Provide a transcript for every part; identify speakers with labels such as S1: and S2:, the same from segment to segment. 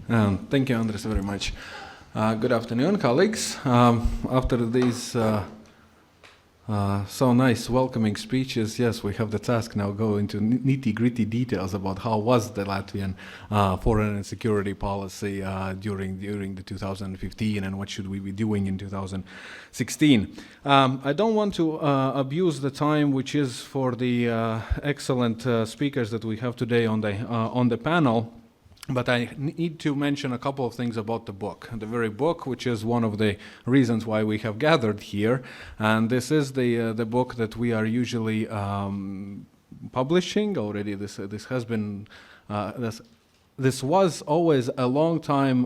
S1: Thank you, Andres, very much. Good afternoon, colleagues. After these so nice welcoming speeches, yes, we have the task now go into nitty-gritty details about how was the Latvian foreign and security policy during the 2015 and what should we be doing in 2016. I don't want to abuse the time which is for the excellent speakers that we have today on the panel. But I need to mention a couple of things about the book. The very book, which is one of the reasons why we have gathered here, and this is the book that we are usually publishing already. This has been this was always a long time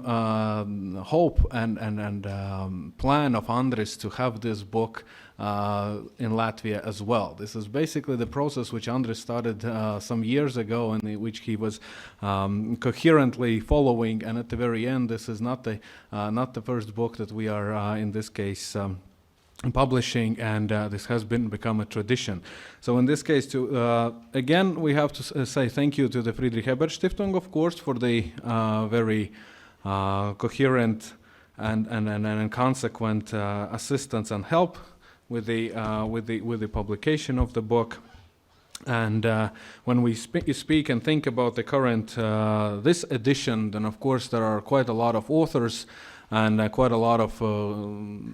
S1: hope and plan of Andris to have this book in Latvia as well. This is basically the process which Andris started some years ago, and which he was coherently following. And at the very end, this is not the first book that we are in this case publishing, and this has become a tradition. So in this case, again, we have to say thank you to the Friedrich Ebert Stiftung, of course, for the very coherent and consequent assistance and help with the publication of the book. And when we speak and think about the current this edition, then of course there are quite a lot of authors and quite a lot of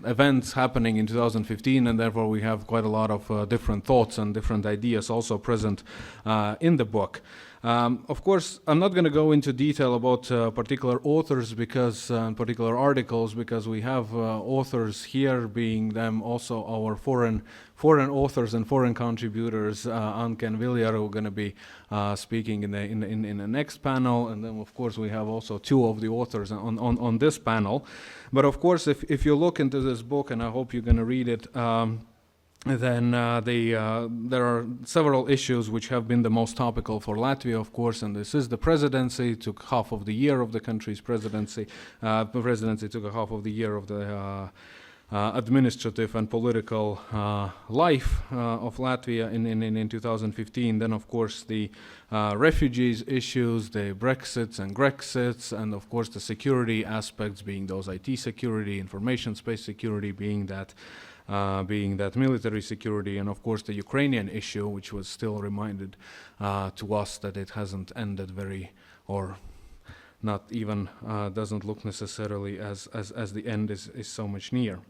S1: events happening in 2015, and therefore we have quite a lot of different thoughts and different ideas also present in the book. Of course, I'm not going to go into detail about particular authors because particular articles, because we have authors here, being them also our foreign authors and foreign contributors, Anke and Viljar, who are going to be speaking in the next panel, and then of course we have also two of the authors on this panel. But of course, if you look into this book, and I hope you're going to read it, then there are several issues which have been the most topical for Latvia, of course, and this is the presidency. Took half of the year of the country's presidency. The presidency took a half of the year of the administrative and political life of Latvia in 2015. Then, of course, the refugees issues, the Brexits and Grexits, and of course the security aspects, being those IT security, information space security, being that military security, and of course the Ukrainian issue, which was still reminded to us that it hasn't ended or not even doesn't look necessarily as the end is so much near.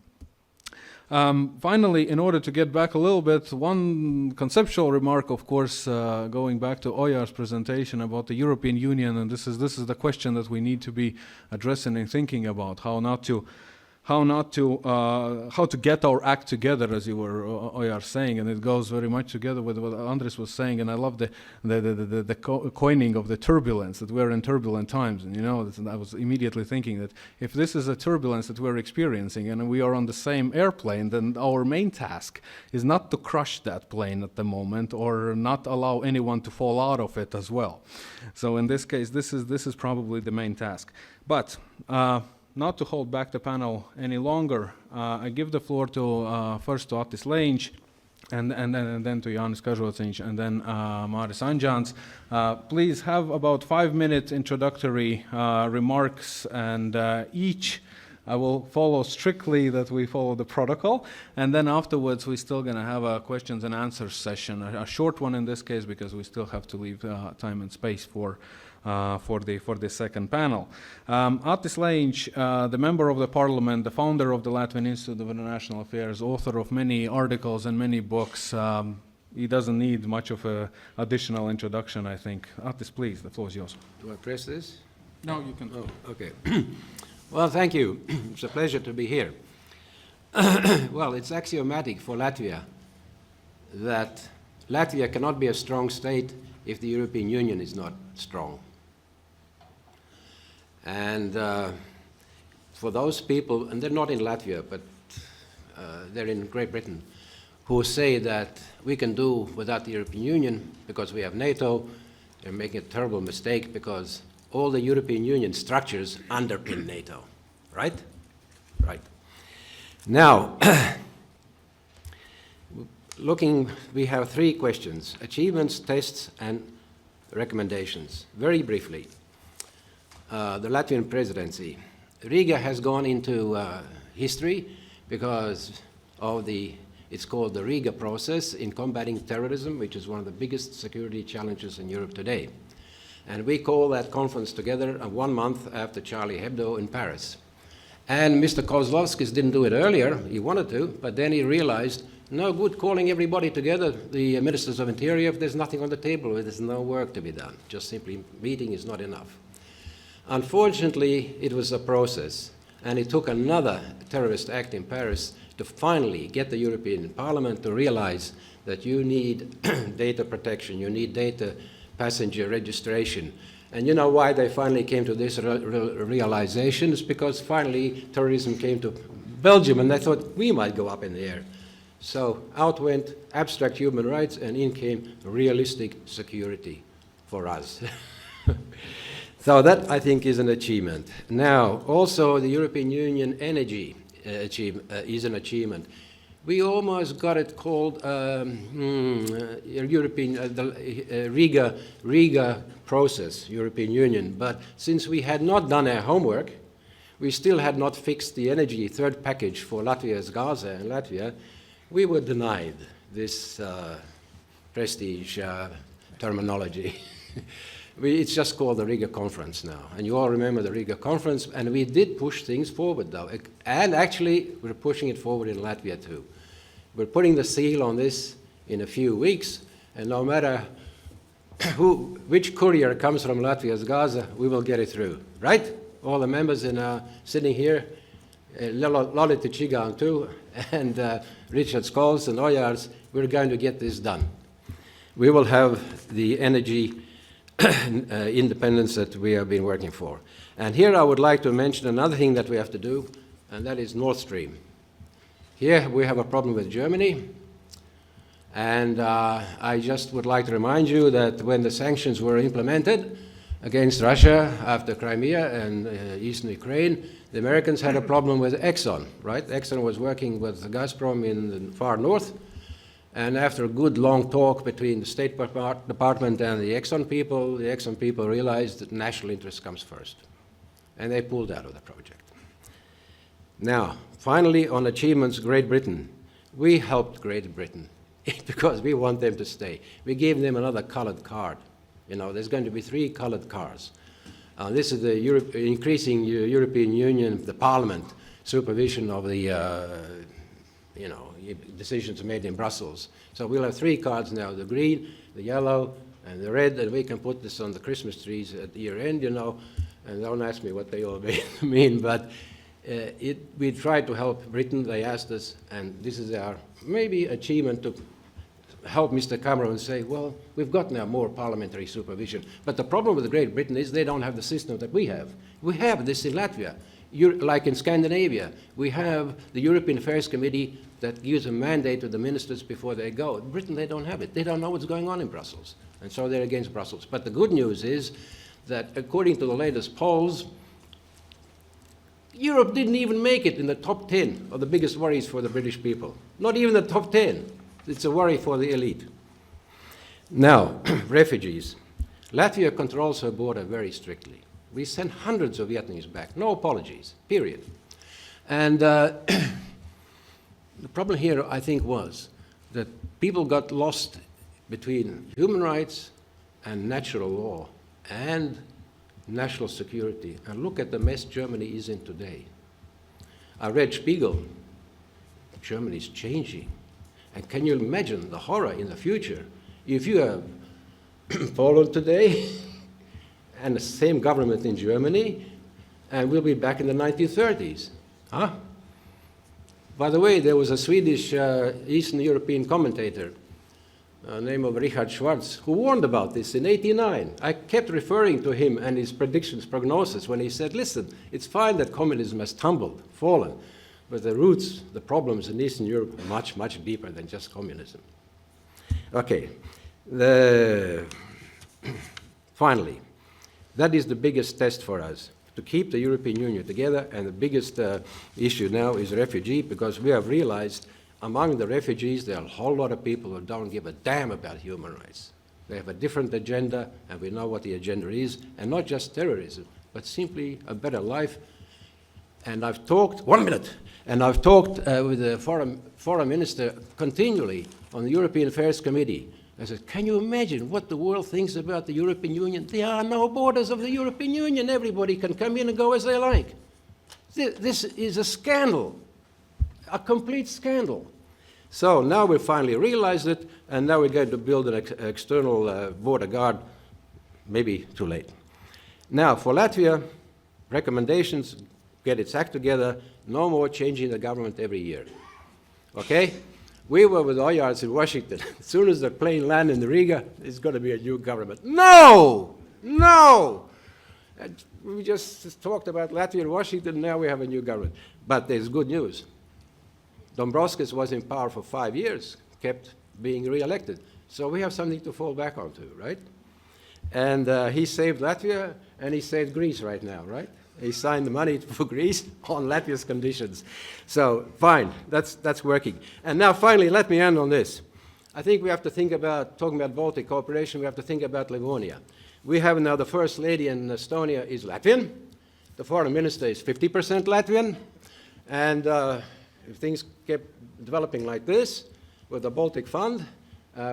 S1: Finally, in order to get back a little bit, one conceptual remark, of course, going back to Ojar's presentation about the European Union, and this is the question that we need to be addressing and thinking about, how to get our act together, as you were Ojar saying, and it goes very much together with what Andris was saying. And I love the coining of the turbulence, that we're in turbulent times. And I was immediately thinking that if this is a turbulence that we're experiencing and we are on the same airplane, then our main task is not to crush that plane at the moment or not allow anyone to fall out of it as well. So in this case, this is probably the main task. But not to hold back the panel any longer, I give the floor to first to Atis Lejiņš, and then to Jānis Kažociņš, and then Māris Andžāns. Please have about 5-minute introductory remarks, and each I will follow strictly that we follow the protocol, and then afterwards we're still going to have a questions and answers session, a short one in this case because we still have to leave time and space for the second panel. Atis Lejiņš, the member of the parliament, the founder of the Latvian Institute of International Affairs, author of many articles and many books, he doesn't need much of an additional introduction, I think. Atis, please, the floor is yours.
S2: Do I press this?
S1: No, you can.
S2: Oh, okay. Well, thank you. It's a pleasure to be here. Well, it's axiomatic for Latvia that Latvia cannot be a strong state if the European Union is not strong. And for those people, and they're not in Latvia, but they're in Great Britain, who say that we can do without the European Union because we have NATO, they're making a terrible mistake because all the European Union structures underpin NATO, right? Right. Now, we have 3 questions: achievements, tests, and recommendations. Very briefly, the Latvian presidency. Riga has gone into history because of it's called the Riga process in combating terrorism, which is one of the biggest security challenges in Europe today. And we call that conference together 1 month after Charlie Hebdo in Paris. And Mr. Kozlovskis didn't do it earlier, he wanted to, but then he realized, no good calling everybody together, the ministers of interior, if there's nothing on the table, there's no work to be done. Just simply meeting is not enough. Unfortunately, it was a process, and it took another terrorist act in Paris to finally get the European Parliament to realize that you need data protection, you need data passenger registration. And you know why they finally came to this realization? It's because finally terrorism came to Belgium, and they thought we might go up in the air. So out went abstract human rights, and in came realistic security for us. So that, I think, is an achievement. Now, also the European Union energy is an achievement. We almost got it called Riga process, European Union. But since we had not done our homework, we still had not fixed the energy third package for Latvia's Gaza and Latvia, we were denied this prestige terminology. It's just called the Riga Conference now. And you all remember the Riga Conference, and we did push things forward, though. And actually, we're pushing it forward in Latvia, too. We're putting the seal on this in a few weeks, and no matter which courier comes from Latvia's Gaza, we will get it through, right? All the members sitting here, Lolita Chigan, too, and Richard Scholes and Oyars, we're going to get this done. We will have the energy independence that we have been working for. And here I would like to mention another thing that we have to do, and that is Nord Stream. Here we have a problem with Germany, and I just would like to remind you that when the sanctions were implemented against Russia after Crimea and eastern Ukraine, the Americans had a problem with Exxon, right? Exxon was working with Gazprom in the far north, and after a good long talk between the State Department and the Exxon people realized that national interest comes first. And they pulled out of the project. Now, finally, on achievements, Great Britain. We helped Great Britain because we want them to stay. We gave them another colored card. You know, there's going to be 3 colored cars. This is the increasing European Union, the Parliament, supervision of the decisions made in Brussels. So we'll have 3 cards now, the green, the yellow, and the red, and we can put this on the Christmas trees at year end, you know, and don't ask me what they all mean, but we tried to help Britain, they asked us, and this is our maybe achievement to help Mr. Cameron say, well, we've got now more parliamentary supervision. But the problem with Great Britain is they don't have the system that we have. We have this in Latvia. Like in Scandinavia, we have the European Affairs Committee that gives a mandate to the ministers before they go. In Britain, they don't have it. They don't know what's going on in Brussels, and so they're against Brussels. But the good news is that according to the latest polls, Europe didn't even make it in the top 10 of the biggest worries for the British people. Not even the top 10. It's a worry for the elite. Now, refugees. Latvia controls her border very strictly. We sent hundreds of Vietnamese back, no apologies, period. And the problem here, I think, was that people got lost between human rights and natural law and national security. And look at the mess Germany is in today. I read Spiegel. Germany's changing. And can you imagine the horror in the future if you have Poland today and the same government in Germany, and we'll be back in the 1930s. Huh? By the way, there was a Swedish Eastern European commentator, name of Richard Schwartz, who warned about this in '89. I kept referring to him and his predictions, prognosis, when he said, listen, it's fine that communism has tumbled, fallen, but the roots, the problems in Eastern Europe are much, much deeper than just communism. Okay, finally, that is the biggest test for us, to keep the European Union together, and the biggest issue now is refugee, because we have realized among the refugees there are a whole lot of people who don't give a damn about human rights. They have a different agenda, and we know what the agenda is, and not just terrorism, but simply a better life. And I've talked, 1 minute, and I've talked with the foreign minister continually on the European Affairs Committee. I said, can you imagine what the world thinks about the European Union? There are no borders of the European Union. Everybody can come in and go as they like. This is a scandal, a complete scandal. So now we finally realized it, and now we're going to build an external border guard, maybe too late. Now, for Latvia, recommendations, get its act together, no more changing the government every year. Okay? We were with Jānis in Washington. As soon as the plane landed in Riga, it's going to be a new government. No! No! We just talked about Latvia and Washington, now we have a new government. But there's good news. Bukovskis was in power for 5 years, kept being re-elected. So we have something to fall back onto, right? And he saved Latvia, and he saved Greece right now, right? He signed the money for Greece on Latvia's conditions. So, fine, that's working. And now, finally, let me end on this. I think we have to think about, talking about Baltic cooperation, we have to think about Livonia. We have now the First Lady in Estonia is Latvian. The Foreign Minister is 50% Latvian. And if things kept developing like this, with the Baltic Fund,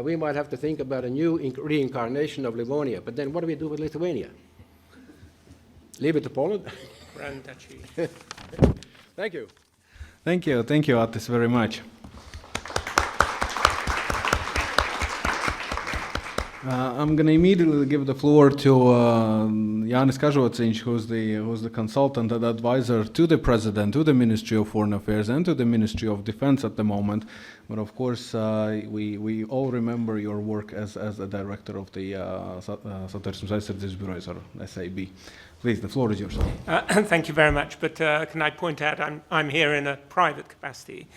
S2: we might have to think about a new reincarnation of Livonia. But then what do we do with Lithuania? Leave it to Poland?
S3: Grand Duchy.
S2: Thank you.
S1: Thank you, Atis, very much. I'm going to immediately give the floor to Jānis Kažociņš, who's the consultant and advisor to the President, to the Ministry of Foreign Affairs, and to the Ministry of Defense at the moment. But of course, we all remember your work as a director of the Satversmes aizsardzības birojas, or SAB. Please, the floor is yours.
S3: Thank you very much. But can I point out I'm here in a private capacity.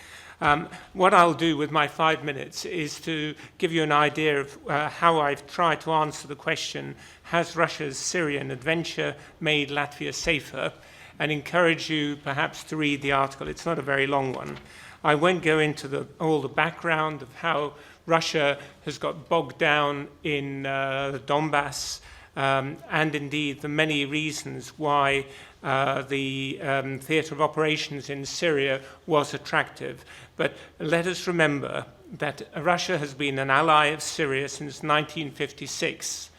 S3: What I'll do with my 5 minutes is to give you an idea of how I've tried to answer the question, has Russia's Syrian adventure made Latvia safer? And encourage you perhaps to read the article. It's not a very long one. I won't go into all the background of how Russia has got bogged down in the Donbass, and indeed the many reasons why the theatre of operations in Syria was attractive. But let us remember that Russia has been an ally of Syria since 1956.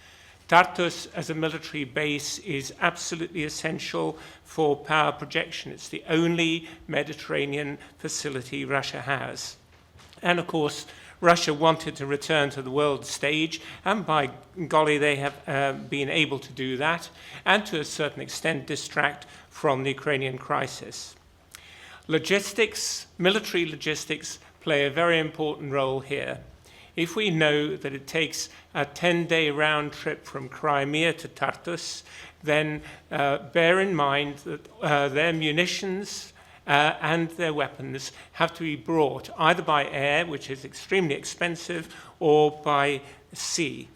S3: Tartus as a military base is absolutely essential for power projection. It's the only Mediterranean facility Russia has. And of course, Russia wanted to return to the world stage, and by golly, they have been able to do that, and to a certain extent distract from the Ukrainian crisis. Logistics, military logistics, play a very important role here. If we know that it takes a 10-day round trip from Crimea to Tartus, then bear in mind that their munitions and their weapons have to be brought either by air, which is extremely expensive, or by sea.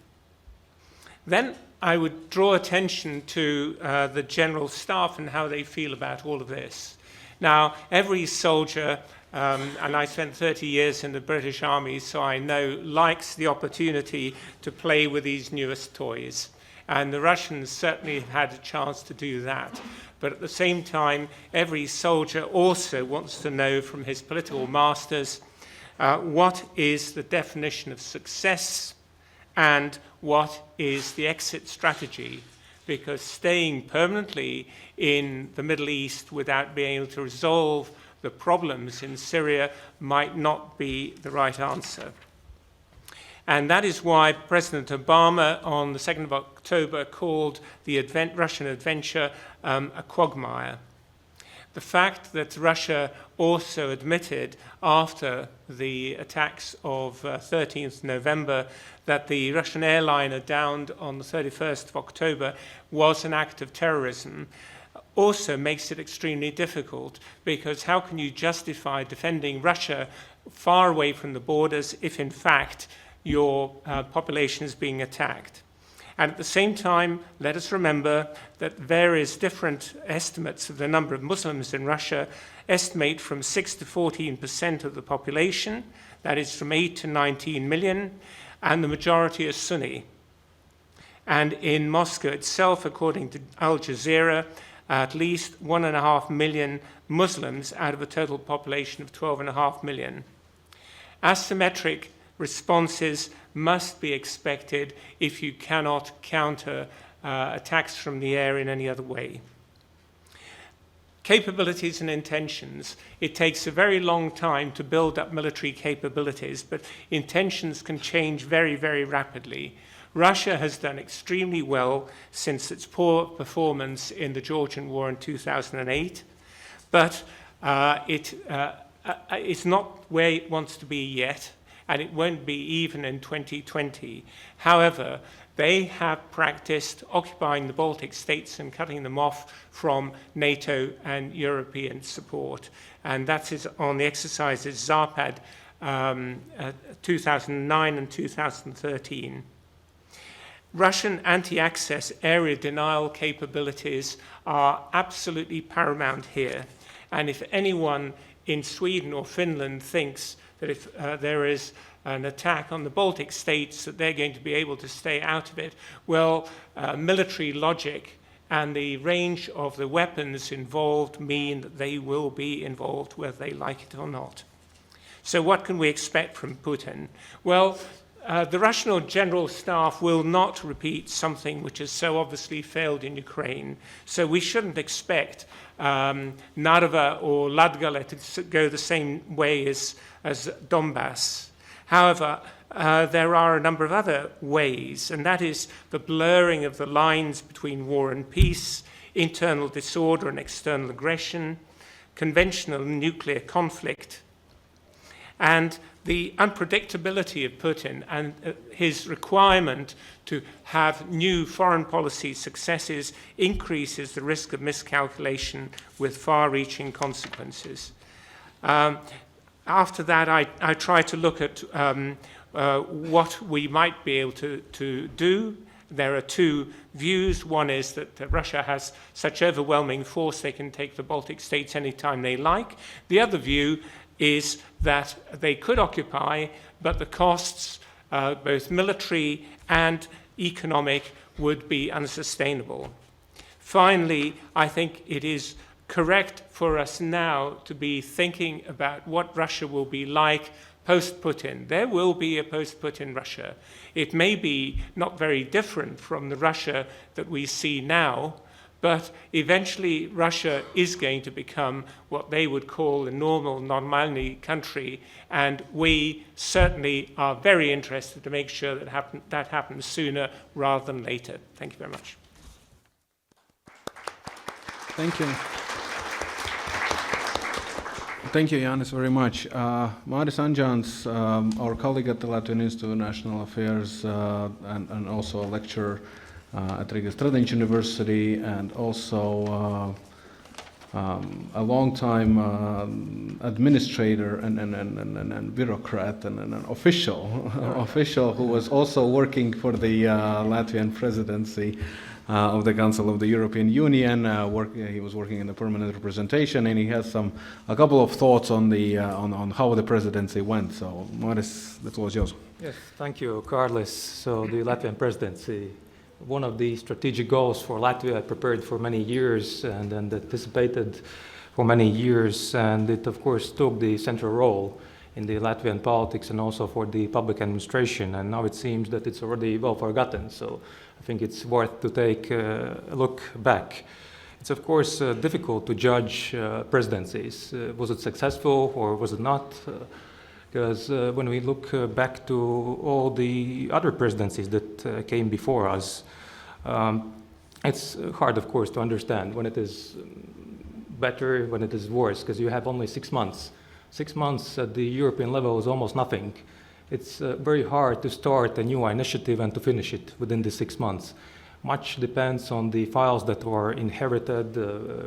S3: Then I would draw attention to the General Staff and how they feel about all of this. Now, every soldier, and I spent 30 years in the British Army, so I know, likes the opportunity to play with these newest toys. And the Russians certainly have had a chance to do that. But at the same time, every soldier also wants to know from his political masters what is the definition of success and what is the exit strategy. Because staying permanently in the Middle East without being able to resolve the problems in Syria might not be the right answer. And that is why President Obama on the 2nd of October called the Russian adventure a quagmire. The fact that Russia also admitted after the attacks of 13th November that the Russian airliner downed on the 31st of October was an act of terrorism also makes it extremely difficult, because how can you justify defending Russia far away from the borders if in fact your population is being attacked? And at the same time, let us remember that various different estimates of the number of Muslims in Russia estimate from 6 to 14% of the population, that is from 8 to 19 million, and the majority is Sunni. And in Moscow itself, according to Al Jazeera, at least 1.5 million Muslims out of a total population of 12.5 million. Asymmetric responses must be expected if you cannot counter attacks from the air in any other way. Capabilities and intentions. It takes a very long time to build up military capabilities, but intentions can change very, very rapidly. Russia has done extremely well since its poor performance in the Georgian War in 2008, but it's not where it wants to be yet, and it won't be even in 2020. However, they have practiced occupying the Baltic states and cutting them off from NATO and European support, and that is on the exercises Zapad 2009 and 2013. Russian anti-access area denial capabilities are absolutely paramount here. And if anyone in Sweden or Finland thinks that if there is an attack on the Baltic states, that they're going to be able to stay out of it, well, military logic and the range of the weapons involved mean that they will be involved whether they like it or not. So what can we expect from Putin? Well, the Russian General Staff will not repeat something which has so obviously failed in Ukraine. So we shouldn't expect Narva or Latgale to go the same way as Donbass. However, there are a number of other ways, and that is the blurring of the lines between war and peace, internal disorder and external aggression, conventional nuclear conflict, and the unpredictability of Putin and his requirement to have new foreign policy successes increases the risk of miscalculation with far-reaching consequences. After that, I try to look at what we might be able to do. There are two views. One is that Russia has such overwhelming force they can take the Baltic states anytime they like. The other view is that they could occupy, but the costs, both military and economic, would be unsustainable. Finally, I think it is correct for us now to be thinking about what Russia will be like post-Putin. There will be a post-Putin Russia. It may be not very different from the Russia that we see now, but eventually Russia is going to become what they would call a normal, normalny country, and we certainly are very interested to make sure that happens sooner rather than later. Thank you very much.
S1: Thank you. Thank you, Jānis, very much. Māris Andžāns, our colleague at the Latvian Institute of National Affairs and also a lecturer at Lejiņš University, and also a long-time administrator and bureaucrat and an official who was also working for the Latvian Presidency of the Council of the European Union. He was working in the permanent representation, and he has a couple of thoughts on how the presidency went. So, Māris, the floor is yours.
S4: Yes, thank you, Kārlis. So, the Latvian presidency, one of the strategic goals for Latvia, prepared for many years and anticipated for many years, and it of course took the central role in the Latvian politics and also for the public administration, and now it seems that it's already well forgotten, so I think it's worth to take a look back. It's of course difficult to judge presidencies. Was it successful or was it not? Because when we look back to all the other presidencies that came before us, it's hard, of course, to understand when it is better, when it is worse, because you have only 6 months. 6 months at the European level is almost nothing. It's very hard to start a new initiative and to finish it within the 6 months. Much depends on the files that were inherited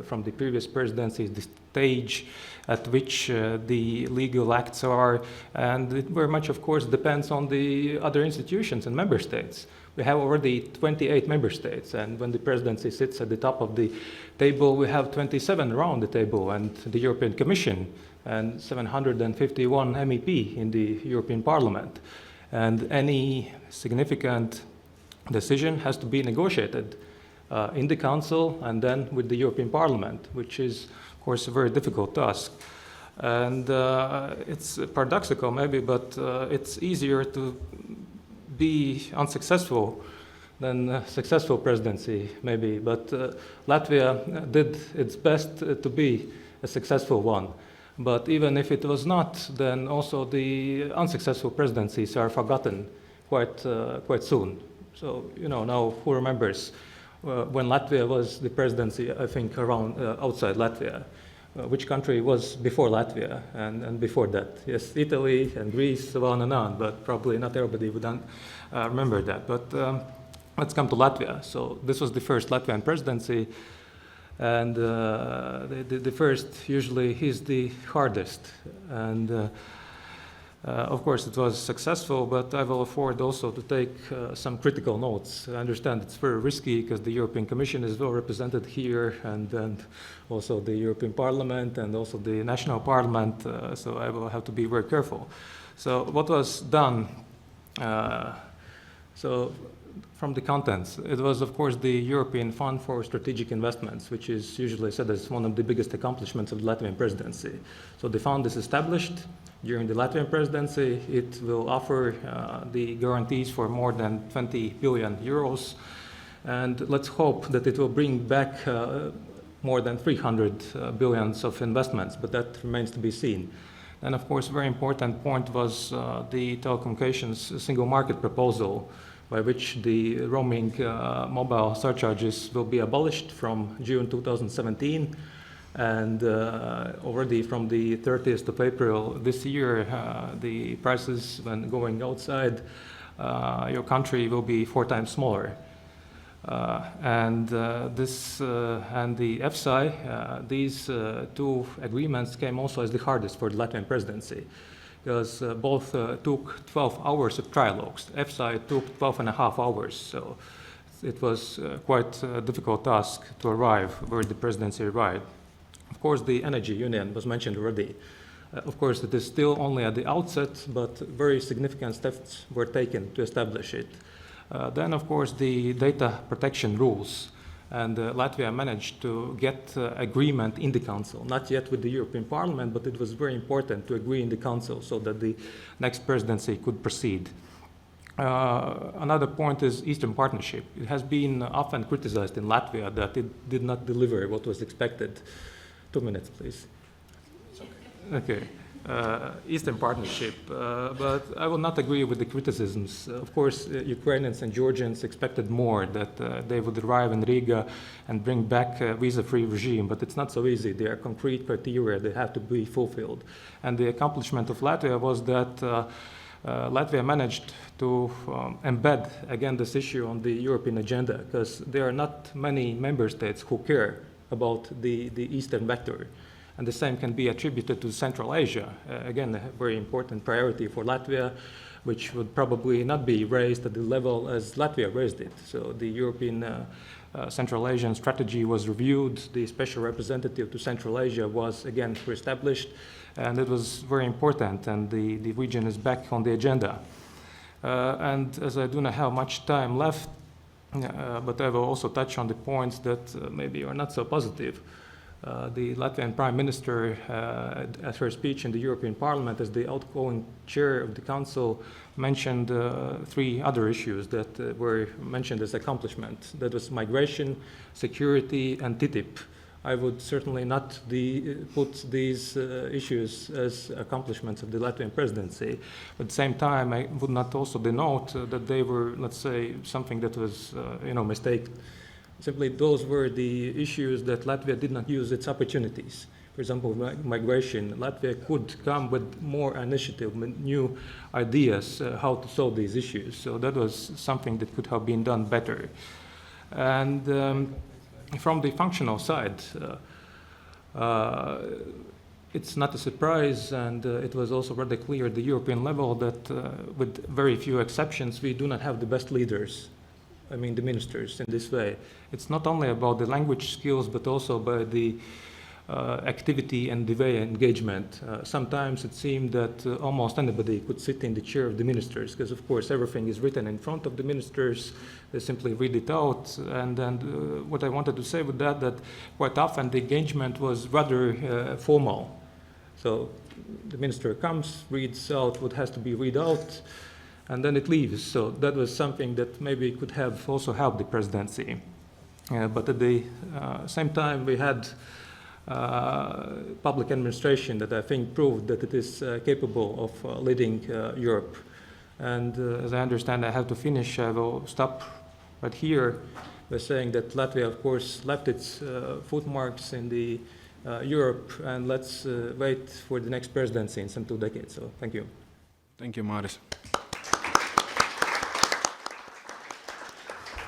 S4: from the previous presidencies, the stage at which the legal acts are, and it very much, of course, depends on the other institutions and member states. We have already 28 member states, and when the presidency sits at the top of the table, we have 27 around the table, and the European Commission, and 751 MEP in the European Parliament. And any significant decision has to be negotiated in the Council and then with the European Parliament, which is, of course, a very difficult task. And it's paradoxical maybe, but it's easier to be unsuccessful than a successful presidency maybe. But Latvia did its best to be a successful one. But even if it was not, then also the unsuccessful presidencies are forgotten quite soon. So, you know, now who remembers when Latvia was the presidency, I think, around outside Latvia? Which country was before Latvia and before that? Yes, Italy and Greece, so on, but probably not everybody would remember that. But let's come to Latvia. So this was the first Latvian presidency, and the first usually is the hardest. And of course, it was successful, but I will afford also to take some critical notes. I understand it's very risky because the European Commission is well represented here, and also the European Parliament and also the national parliament, so I will have to be very careful. So what was done? So from the contents, it was, of course, the European Fund for Strategic Investments, which is usually said as one of the biggest accomplishments of the Latvian presidency. So the fund is established during the Latvian presidency. It will offer the guarantees for more than 20 billion euros. And let's hope that it will bring back more than 300 billions of investments, but that remains to be seen. And of course, a very important point was the telecommunications single market proposal, by which the roaming mobile surcharges will be abolished from June 2017. And already from the 30th of April this year, the prices when going outside your country will be 4 times smaller. And this and the EFSI, these 2 agreements came also as the hardest for the Latvian presidency, because both took 12 hours of trialogues. EFSI took 12.5 hours, so it was quite a difficult task to arrive where the presidency arrived. Of course, the energy union was mentioned already. Of course, it is still only at the outset, but very significant steps were taken to establish it. Then, of course, the data protection rules. And Latvia managed to get agreement in the Council, not yet with the European Parliament, but it was very important to agree in the Council so that the next presidency could proceed. Another point is Eastern Partnership. It has been often criticized in Latvia that it did not deliver what was expected. 2 minutes, please. It's okay. Eastern Partnership, but I will not agree with the criticisms. Of course, Ukrainians and Georgians expected more, that they would arrive in Riga and bring back a visa-free regime, but it's not so easy. There are concrete criteria that have to be fulfilled. And the accomplishment of Latvia was that Latvia managed to embed, again, this issue on the European agenda, because there are not many member states who care about the Eastern vector. And the same can be attributed to Central Asia. Again, a very important priority for Latvia, which would probably not be raised at the level as Latvia raised it. So the European Central Asian strategy was reviewed. The special representative to Central Asia was again reestablished, and it was very important, and the region is back on the agenda. And as I do not have much time left, but I will also touch on the points that maybe are not so positive. The Latvian Prime Minister, at her speech in the European Parliament as the outgoing chair of the Council, mentioned 3 other issues that were mentioned as accomplishments. That was migration, security, and TTIP. I would certainly not put these issues as accomplishments of the Latvian presidency. But at the same time, I would not also denote that they were, let's say, something that was, mistake. Simply, those were the issues that Latvia did not use its opportunities. For example, migration. Latvia could come with more initiative, with new ideas how to solve these issues. So that was something that could have been done better. And from the functional side, it's not a surprise, and it was also rather clear at the European level that with very few exceptions, we do not have the best leaders. I mean, the ministers in this way. It's not only about the language skills, but also by the activity and delay engagement. Sometimes it seemed that almost anybody could sit in the chair of the ministers, because of course everything is written in front of the ministers. They simply read it out. And what I wanted to say with that quite often the engagement was rather formal. So the minister comes, reads out what has to be read out, and then it leaves. So that was something that maybe could have also helped the presidency. But at the same time, we had public administration that I think proved that it is capable of leading Europe. And as I understand, I have to finish. I will stop right here by saying that Latvia, of course, left its footmarks in the Europe, and let's wait for the next presidency in some 2 decades. So thank you.
S1: Thank you, Māris.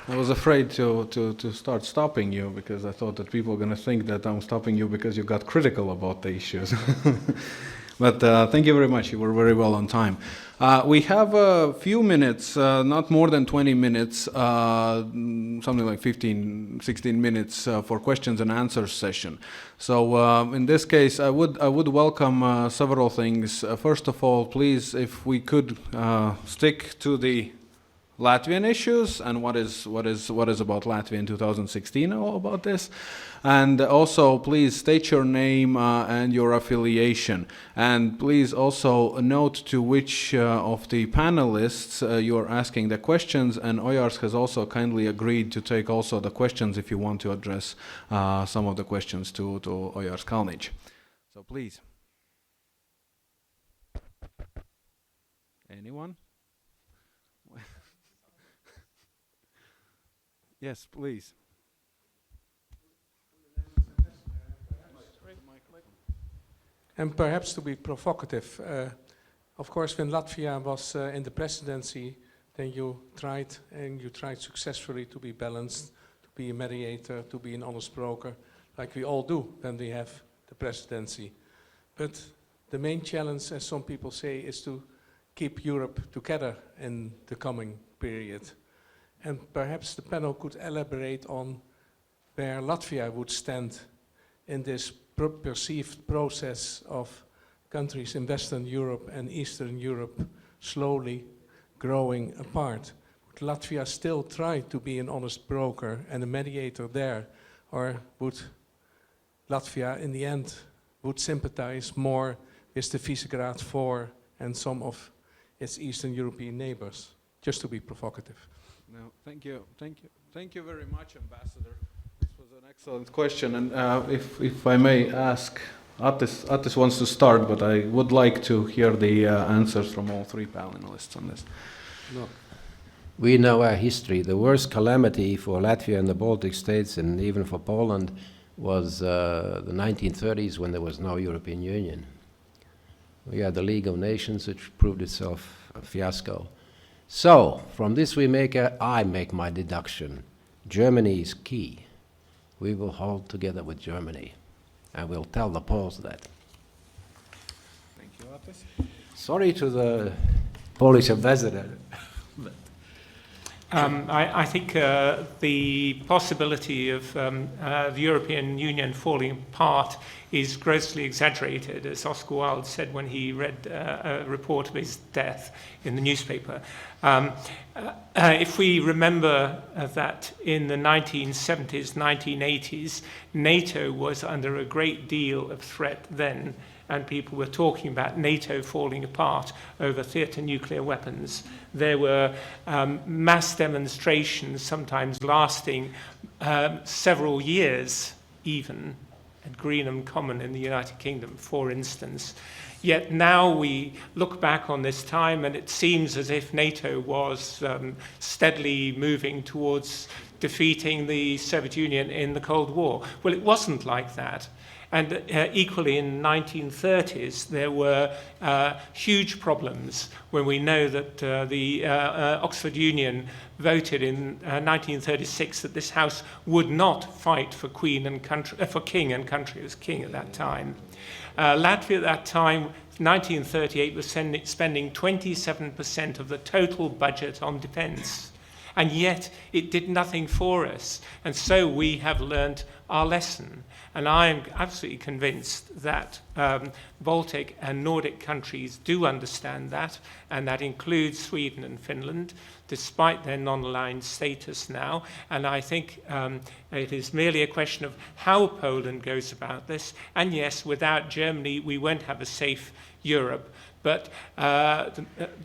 S1: I was afraid to start stopping you because I thought that people were going to think that I'm stopping you because you got critical about the issues. But thank you very much. You were very well on time. We have a few minutes, not more than 20 minutes, something like 15, 16 minutes for questions and answers session. So in this case, I would welcome several things. First of all, please, if we could stick to the Latvian issues and what is about Latvia in 2016 all about this, and also please state your name and your affiliation, and please also note to which of the panelists you are asking the questions, and Ojārs has also kindly agreed to take also the questions if you want to address some of the questions to Ojārs Kalniņš. So please. Anyone? Yes, please.
S5: And perhaps to be provocative, of course, when Latvia was in the presidency, then you tried successfully to be balanced, to be a mediator, to be an honest broker, like we all do when we have the presidency. But the main challenge, as some people say, is to keep Europe together in the coming period. And perhaps the panel could elaborate on where Latvia would stand in this perceived process of countries in Western Europe and Eastern Europe slowly growing apart. Would Latvia still try to be an honest broker and a mediator there, or would Latvia in the end would sympathize more with the Visegrad 4 and some of its Eastern European neighbors? Just to be provocative.
S1: No, thank you very much, Ambassador. This was an excellent question, and if I may ask, Atis wants to start, but I would like to hear the answers from all three panelists on this.
S2: Look, we know our history. The worst calamity for Latvia and the Baltic states, and even for Poland, was the 1930s when there was no European Union. We had the League of Nations, which proved itself a fiasco. So, from this I make my deduction. Germany is key. We will hold together with Germany, and we'll tell the Poles that.
S1: Thank you, Atis.
S2: Sorry to the Polish ambassador.
S3: I think the possibility of the European Union falling apart is grossly exaggerated, as Oscar Wilde said when he read a report of his death in the newspaper. If we remember that in the 1970s, 1980s, NATO was under a great deal of threat then, and people were talking about NATO falling apart over theatre nuclear weapons. There were mass demonstrations, sometimes lasting several years even, at Greenham Common in the United Kingdom, for instance. Yet now we look back on this time and it seems as if NATO was steadily moving towards defeating the Soviet Union in the Cold War. Well, it wasn't like that. And equally in the 1930s, there were huge problems when we know that the Oxford Union voted in 1936 that this House would not fight for Queen and country, for King and country. It was King at that time. Latvia at that time, 1938, was spending 27% of the total budget on defence. And yet it did nothing for us. And so we have learnt our lesson. And I am absolutely convinced that Baltic and Nordic countries do understand that, and that includes Sweden and Finland, despite their non-aligned status now. And I think it is merely a question of how Poland goes about this. And yes, without Germany, we won't have a safe Europe. But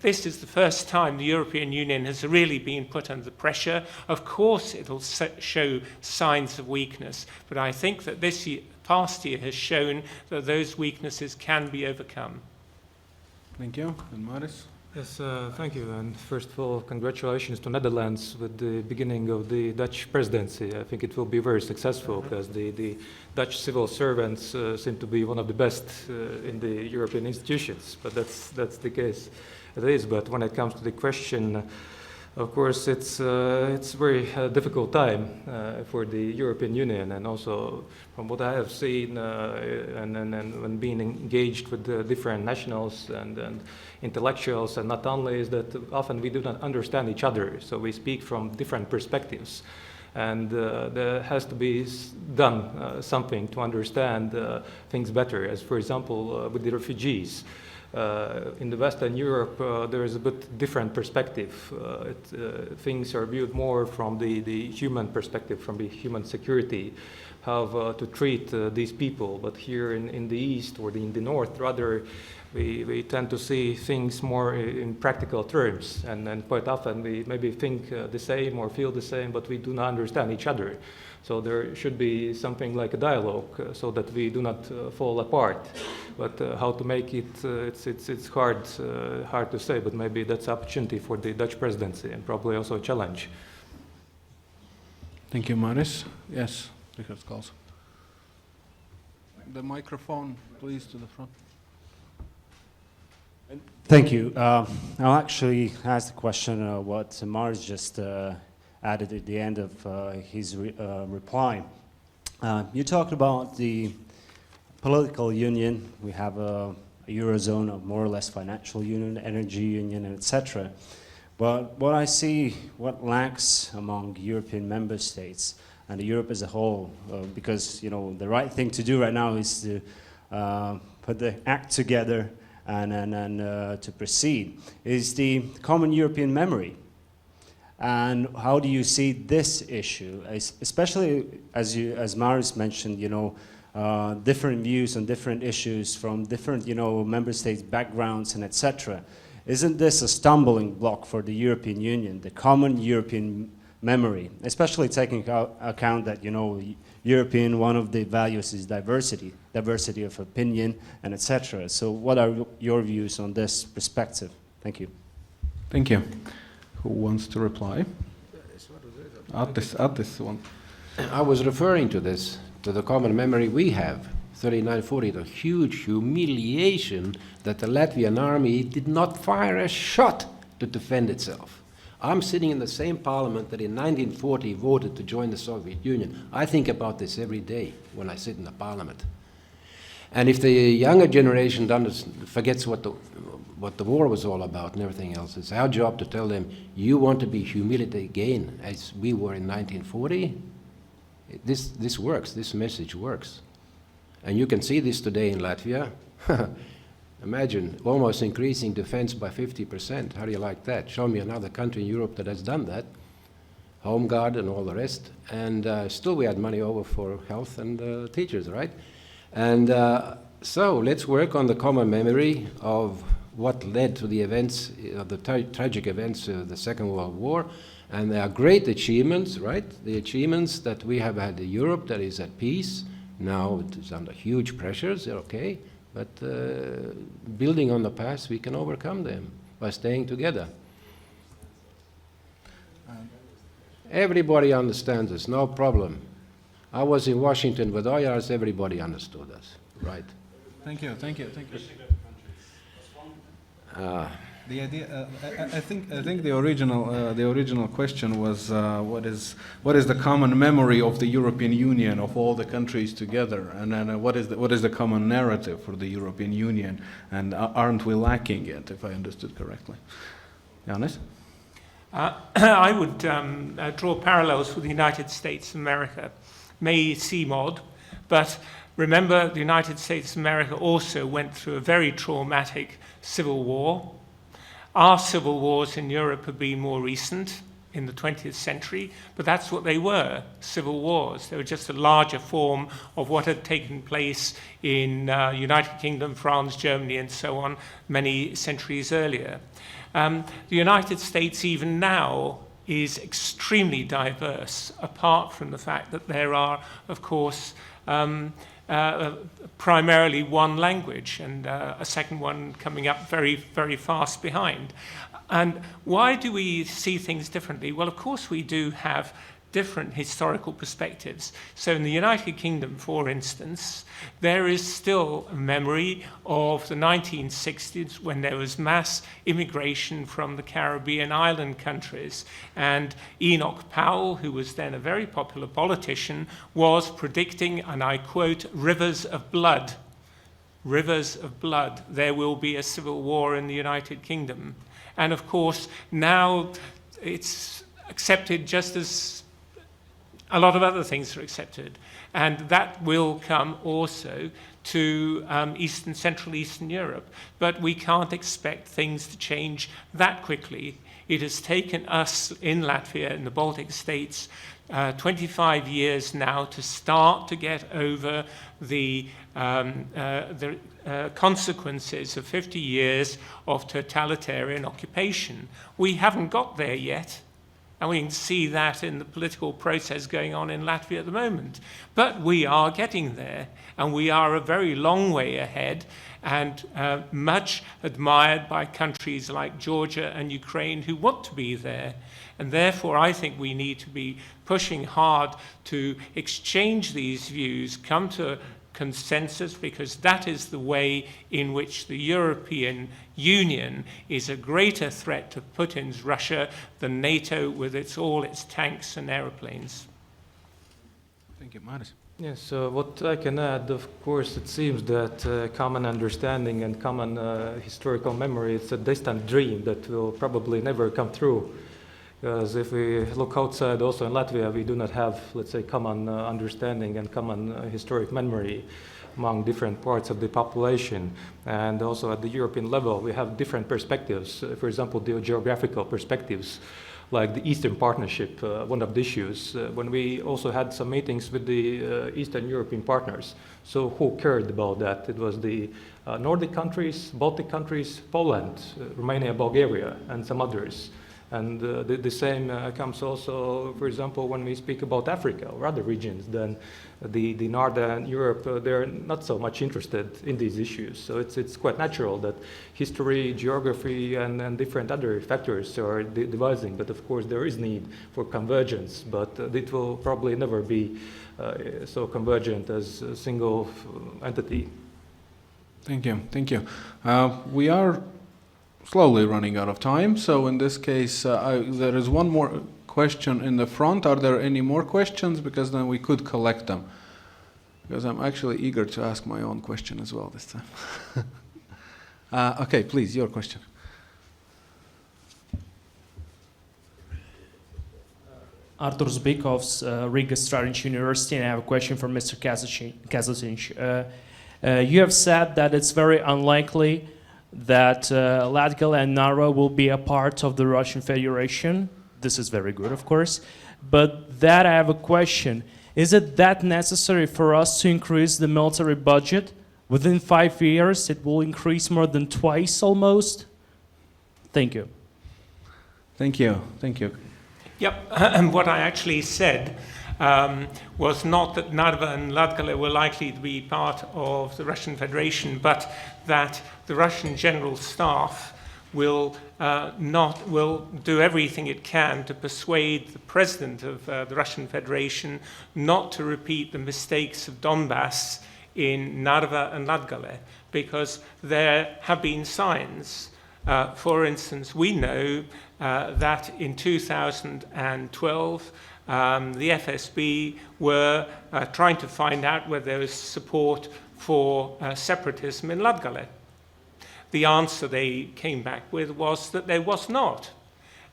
S3: this is the first time the European Union has really been put under pressure. Of course, it'll show signs of weakness, but I think that this past year has shown that those weaknesses can be overcome.
S1: Thank you. And Māris?
S4: Yes, thank you. And first of all, congratulations to Netherlands with the beginning of the Dutch presidency. I think it will be very successful because the Dutch civil servants seem to be one of the best in the European institutions. But that's the case. It is. But when it comes to the question, of course, it's a very difficult time for the European Union, and also from what I have seen and when being engaged with the different nationals and intellectuals, and not only is that often we do not understand each other, so we speak from different perspectives, and there has to be done something to understand things better, as for example with the refugees. In the Western Europe, there is a bit different perspective. Things are viewed more from the human perspective, from the human security, how to treat these people. But here in the East or in the North, rather, we tend to see things more in practical terms. And quite often we maybe think the same or feel the same, but we do not understand each other. So there should be something like a dialogue so that we do not fall apart. But how to make it, it's hard to say, but maybe that's an opportunity for the Dutch presidency and probably also a challenge.
S1: Thank you, Māris. Yes, Richard Scholz. The microphone, please, to the front.
S6: Thank you. I'll actually ask the question what Māris just added at the end of his reply. You talked about the political union. We have a Eurozone, a more or less financial union, energy union, etc. But what I see, what lacks among European member states and Europe as a whole, because the right thing to do right now is to put the act together and to proceed, is the common European memory. And how do you see this issue, especially as Māris mentioned, different views on different issues from different, member states' backgrounds and etc. Isn't this a stumbling block for the European Union, the common European memory, especially taking account that, European, one of the values is diversity of opinion and etc. So what are your views on this perspective? Thank you.
S1: Thank you. Who wants to reply? Atis one.
S2: I was referring to this, to the common memory we have, 39-40, the huge humiliation that the Latvian army did not fire a shot to defend itself. I'm sitting in the same parliament that in 1940 voted to join the Soviet Union. I think about this every day when I sit in the parliament. And if the younger generation forgets what the war was all about and everything else, it's our job to tell them, you want to be humiliated again as we were in 1940? This works, this message works. And you can see this today in Latvia. Imagine almost increasing defense by 50%. How do you like that? Show me another country in Europe that has done that. Home Guard and all the rest. And still we had money over for health and teachers, right? And so let's work on the common memory of what led to the events, the tragic events of the Second World War. And there are great achievements, right? The achievements that we have had in Europe that is at peace. Now it is under huge pressures, okay. But building on the past, we can overcome them by staying together. Everybody understands us, no problem. I was in Washington with Oyars, everybody understood us, right?
S1: Thank you. The idea, I think the original question was what is the common memory of the European Union, of all the countries together, and then what is the common narrative for the European Union, and aren't we lacking it, if I understood correctly? Jānis?
S3: I would draw parallels with the United States of America. May CMOD, But remember, the United States of America also went through a very traumatic civil war. Our civil wars in Europe have been more recent, in the 20th century, but that's what they were, civil wars. They were just a larger form of what had taken place in United Kingdom, France, Germany, and so on, many centuries earlier. The United States, even now, is extremely diverse, apart from the fact that there are, of course, primarily one language and a second one coming up very, very fast behind. And why do we see things differently? Well, of course, we do have different historical perspectives. So in the United Kingdom, for instance, there is still a memory of the 1960s when there was mass immigration from the Caribbean island countries. And Enoch Powell, who was then a very popular politician, was predicting, and I quote, "rivers of blood. Rivers of blood. There will be a civil war in the United Kingdom." And of course, now it's accepted just as a lot of other things are accepted. And that will come also to Central Eastern Europe. But we can't expect things to change that quickly. It has taken us in Latvia, in the Baltic states, 25 years now to start to get over the consequences of 50 years of totalitarian occupation. We haven't got there yet, and we can see that in the political process going on in Latvia at the moment. But we are getting there, and we are a very long way ahead, and much admired by countries like Georgia and Ukraine who want to be there. And therefore, I think we need to be pushing hard to exchange these views, come to consensus, because that is the way in which the European Union is a greater threat to Putin's Russia than NATO with all its tanks and airplanes.
S1: Thank you, Māris.
S4: Yes, what I can add, of course, it seems that common understanding and common historical memory is a distant dream that will probably never come true. Because if we look outside, also in Latvia, we do not have, let's say, common understanding and common historic memory among different parts of the population. And also at the European level, we have different perspectives. For example, the geographical perspectives, like the Eastern Partnership, one of the issues. When we also had some meetings with the Eastern European partners, so who cared about that? It was the Nordic countries, Baltic countries, Poland, Romania, Bulgaria, and some others. And the same comes also, for example, when we speak about Africa or other regions, then the Northern Europe, they're not so much interested in these issues. So it's quite natural that history, geography, and different other factors are devising. But of course, there is need for convergence, but it will probably never be so convergent as a single entity.
S1: Thank you. Thank you. We are slowly running out of time, so in this case, there is one more question in the front. Are there any more questions? Because then we could collect them. Because I'm actually eager to ask my own question as well this time. Okay, please, your question.
S7: Artur Zbikovs, Riga Strategic University, and I have a question for Mr. Kažociņš. You have said that it's very unlikely that Latgale and Narva will be a part of the Russian Federation. This is very good, of course. But that I have a question. Is it that necessary for us to increase the military budget? Within 5 years, it will increase more than twice almost? Thank you.
S1: Thank you. Thank you.
S3: Yep, and what I actually said was not that Narva and Latgale were likely to be part of the Russian Federation, but that the Russian General Staff will do everything it can to persuade the president of the Russian Federation not to repeat the mistakes of Donbass in Narva and Latgale, because there have been signs. For instance, we know that in 2012, the FSB were trying to find out whether there was support for separatism in Latgale. The answer they came back with was that there was not.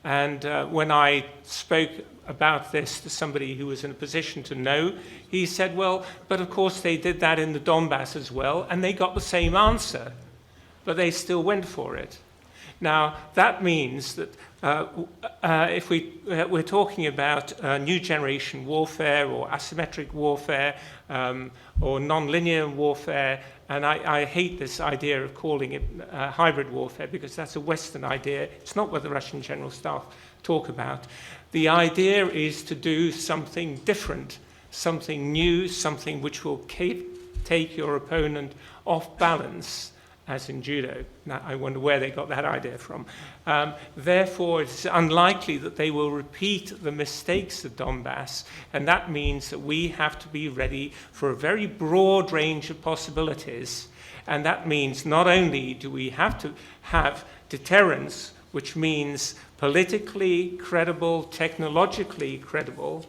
S3: And when I spoke about this to somebody who was in a position to know, he said, well, but of course they did that in the Donbass as well, and they got the same answer, but they still went for it. Now, that means that if we're talking about new generation warfare or asymmetric warfare or non-linear warfare, and I hate this idea of calling it hybrid warfare because that's a Western idea. It's not what the Russian General Staff talk about. The idea is to do something different, something new, something which will take your opponent off balance, as in judo. Now, I wonder where they got that idea from. Therefore, it's unlikely that they will repeat the mistakes of Donbass, and that means that we have to be ready for a very broad range of possibilities, and that means not only do we have to have deterrence, which means politically credible, technologically credible,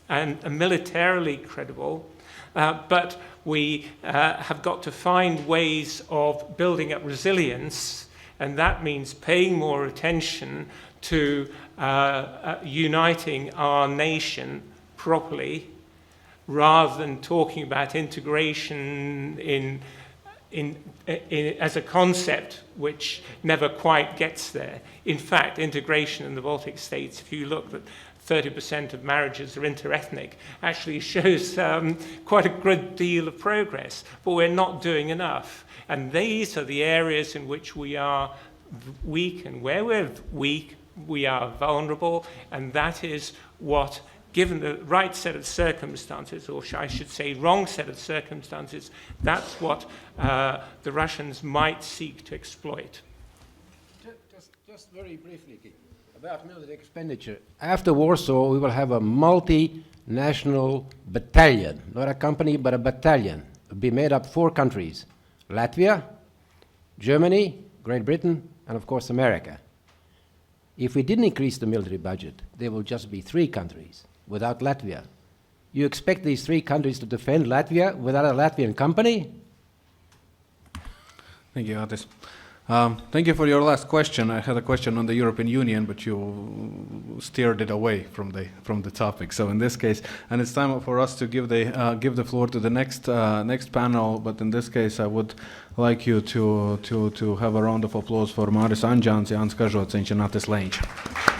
S3: and militarily credible, but we have got to find ways of building up resilience, and that means paying more attention to uniting our nation properly, rather than talking about integration as a concept which never quite gets there. In fact, integration in the Baltic states, if you look at 30% of marriages are interethnic, actually shows quite a good deal of progress, but we're not doing enough. And these are the areas in which we are weak, and where we're weak, we are vulnerable, and that is what, given the right set of circumstances, or I should say wrong set of circumstances, that's what the Russians might seek to exploit.
S2: Just very briefly, about military expenditure. After Warsaw, we will have a multinational battalion, not a company, but a battalion. It will be made up 4 countries: Latvia, Germany, Great Britain, and of course America. If we didn't increase the military budget, there will just be 3 countries without Latvia. You expect these 3 countries to defend Latvia without a Latvian company?
S1: Thank you, Atis. Thank you for your last question. I had a question on the European Union, but you steered it away from the topic. So in this case, and it's time for us to give the floor to the next panel. But in this case, I would like you to have a round of applause for Māris, Andžāns, Jānis, Kažociņš, and Atis Lejiņš.